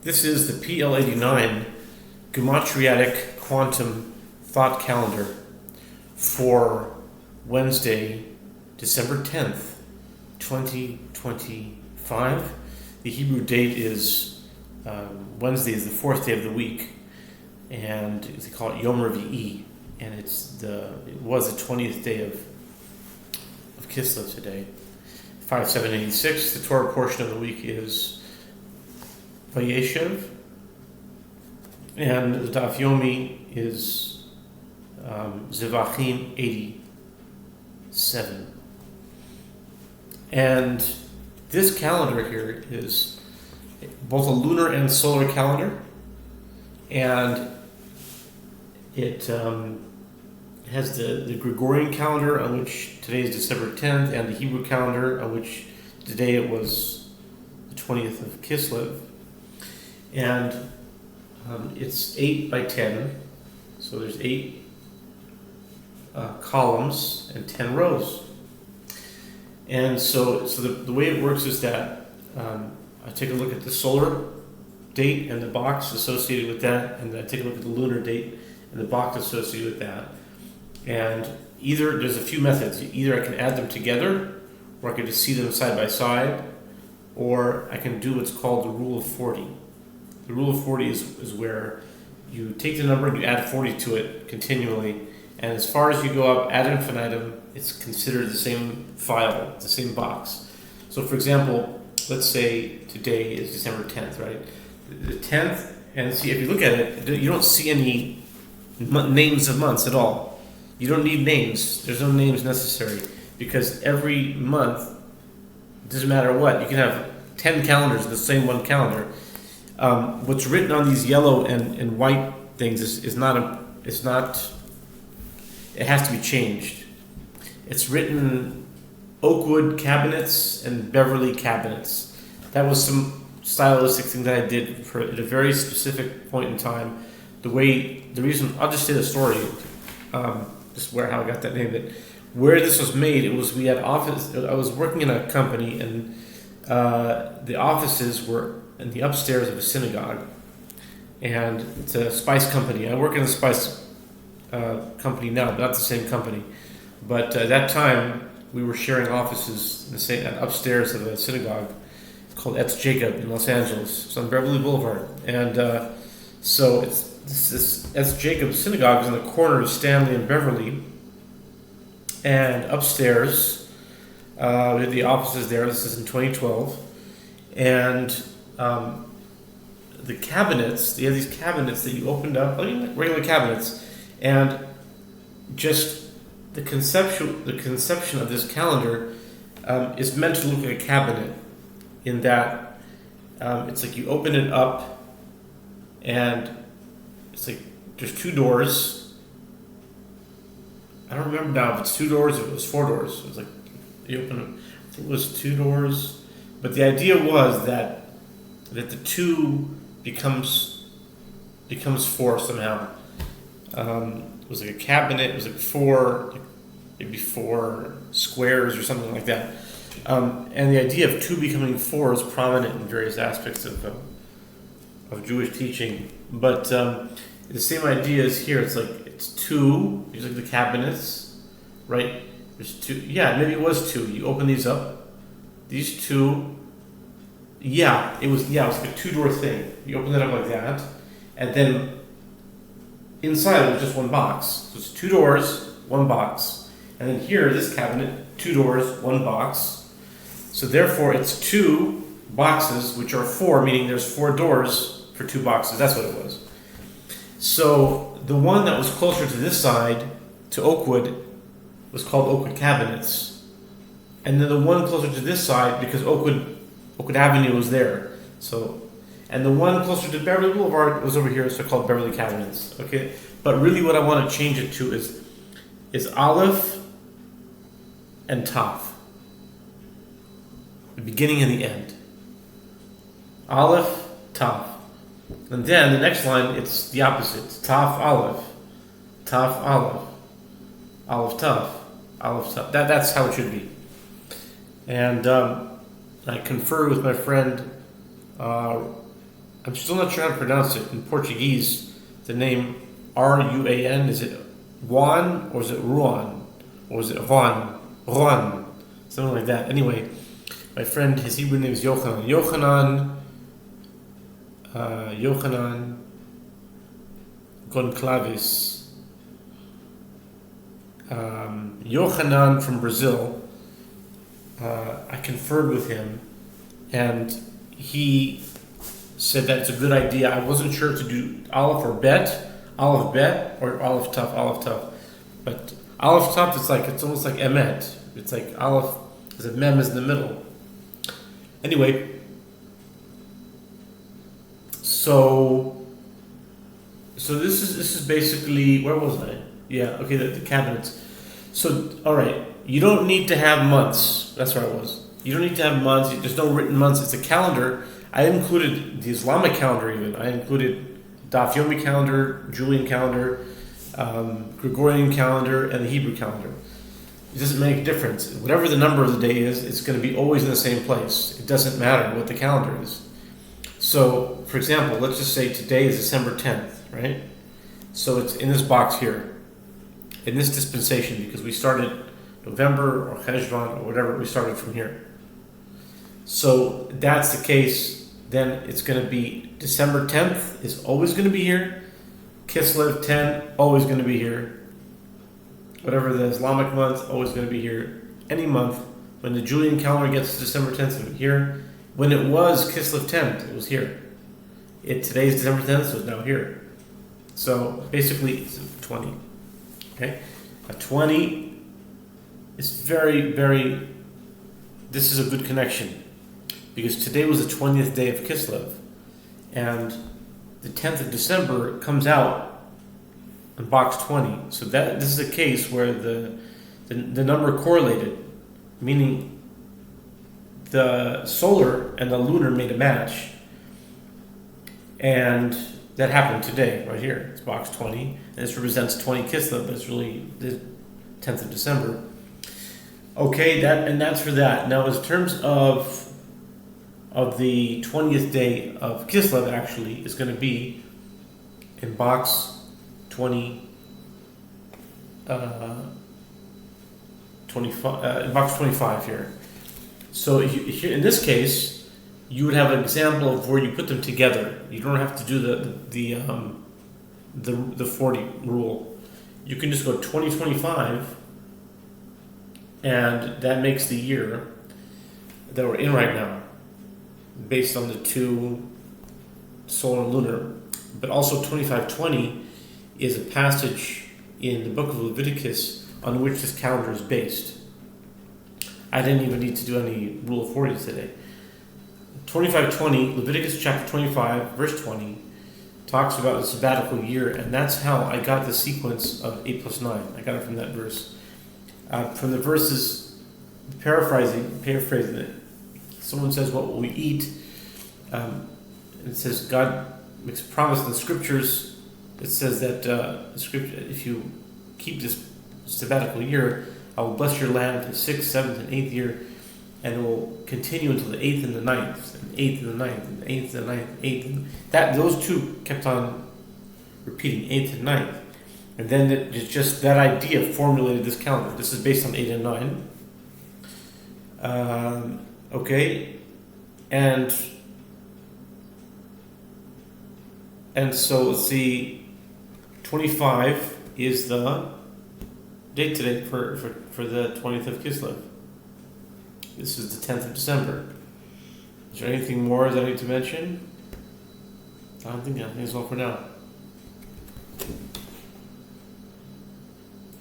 This is the PL-89 Gematriatic Quantum Thought Calendar for Wednesday, December 10th, 2025. The Hebrew date is Wednesday is the fourth day of the week, and they call it Yom Revi'i, and it was the 20th day of Kislev today. 5786. The Torah portion of the week is Vayeshev, and the Daf Yomi is Zevachim 87. And this calendar here is both a lunar and solar calendar, and it has the Gregorian calendar, on which today is December 10th, and the Hebrew calendar, on which today it was the 20th of Kislev. And it's 8 by 10, so there's 8 columns and 10 rows. And so the way it works is that I take a look at the solar date and the box associated with that, and then I take a look at the lunar date and the box associated with that. And there's a few methods. Either I can add them together, or I can just see them side by side, or I can do what's called the rule of 40. The rule of 40 is where you take the number and you add 40 to it continually, and as far as you go up ad infinitum, it's considered the same file, the same box. So for example, let's say today is December 10th, right? The 10th, and see, if you look at it, you don't see any names of months at all. You don't need names. There's no names necessary, because every month, it doesn't matter what, you can have 10 calendars in the same one calendar. What's written on these yellow and white things is not, it has to be changed. It's written Oakwood cabinets and Beverly cabinets. That was some stylistic thing that I did at a very specific point in time. I'll just say the story, just how I got that name. That where this was made, I was working in a company, and the offices were in the upstairs of a synagogue, and it's a spice company. I work in a spice company now, but not the same company. But at that time, we were sharing offices upstairs of a synagogue. It's called Etz Jacob in Los Angeles. It's on Beverly Boulevard, and so this Etz Jacob synagogue is in the corner of Stanley and Beverly, and upstairs we had the offices there. This is in 2012, and the cabinets, they have these cabinets that you opened up, like regular cabinets, and just the conception of this calendar is meant to look like a cabinet, in that it's like you open it up, and it's like there's 2 doors. I don't remember now if it's 2 doors or if it was 4 doors. It was like you open it, I think it was 2 doors, but the idea was that the 2 becomes 4 somehow. It was like a cabinet. It was like 4, maybe 4 squares or something like that. And the idea of 2 becoming 4 is prominent in various aspects of Jewish teaching. But the same idea is here. It's 2. These are the cabinets, right? There's 2. Yeah, maybe it was 2. You open these up. These 2. Yeah, it was like a 2-door thing. You open it up like that, and then inside it was just 1 box. So it's 2 doors, 1 box. And then here, this cabinet, 2 doors, 1 box. So therefore it's 2 boxes, which are 4, meaning there's 4 doors for 2 boxes. That's what it was. So the one that was closer to this side, to Oakwood, was called Oakwood cabinets. And then the one closer to this side, because Oakwood Avenue was there. And the one closer to Beverly Boulevard was over here, so called Beverly cabinets. Okay, but really, what I want to change it to is Aleph and Tav, the beginning and the end. Aleph, Tav, and then the next line, it's the opposite. It's Tav Aleph, Tav Aleph, Aleph Tav, Aleph Tav. That's how it should be. And I conferred with my friend I'm still not sure how to pronounce it. In Portuguese, the name Ruan, is it Juan or is it Ruan? Or is it Juan? Juan. Something like that. Anyway, my friend, his Hebrew name is Yochanan. Yochanan Goncalves. Yochanan from Brazil. I conferred with him, and he said that it's a good idea. I wasn't sure to do Aleph or Bet, or Aleph Tav. But Aleph Tav, it's almost like Emet. It's like Aleph, is a Mem is in the middle. Anyway, so this is basically, where was I? Yeah, okay, the cabinets. So, all right, you don't need to have months. That's where I was. You don't need to have months. There's no written months. It's a calendar. I included the Islamic calendar even. I included Daf Yomi calendar, Julian calendar, Gregorian calendar, and the Hebrew calendar. It doesn't make a difference. Whatever the number of the day is, it's going to be always in the same place. It doesn't matter what the calendar is. So, for example, let's just say today is December 10th, right? So it's in this box here, in this dispensation, because we started November or Cheshvan or whatever, we started from here. So that's the case, then it's going to be December 10th is always going to be here. Kislev 10, always going to be here. Whatever the Islamic month, always going to be here. Any month, when the Julian calendar gets to December 10th, it's going to be here. When it was Kislev 10th, it was here. Today's December 10th, so it's now here. So basically, it's 20. Okay? A 20 is very, very, this is a good connection. Because today was the 20th day of Kislev. And the 10th of December comes out in box 20. So this is a case where the number correlated, meaning the solar and the lunar made a match. And that happened today, right here. It's box 20. And this represents 20 Kislev, but it's really the 10th of December. Okay, that's for that. Now, in terms of the 20th day of Kislev, actually, is going to be in box 25, in box 25 here. So here, in this case, you would have an example of where you put them together. You don't have to do the 40 rule. You can just go 2025, and that makes the year that we're in right now, based on the two solar and lunar. But also 2520 is a passage in the book of Leviticus on which this calendar is based. I didn't even need to do any rule of 40 today. 2520, Leviticus chapter 25, verse 20, talks about the sabbatical year, and that's how I got the sequence of 8 plus 9. I got it from that verse. From the verses, paraphrasing it, someone says, what will we eat? It says God makes a promise in the scriptures. It says that if you keep this sabbatical year, I will bless your land the 6th, 7th, and 8th year, and it will continue until the 8th and the 9th, and 8th and the 9th, and 8th and the 9th, 8th. And those two kept on repeating, 8th and 9th. And then it's just that idea formulated this calendar. This is based on 8 and 9. Okay, and so let's see, 25 is the date today for the 20th of Kislev. This is the 10th of December. Is there anything more that I need to mention? I think that's all for now.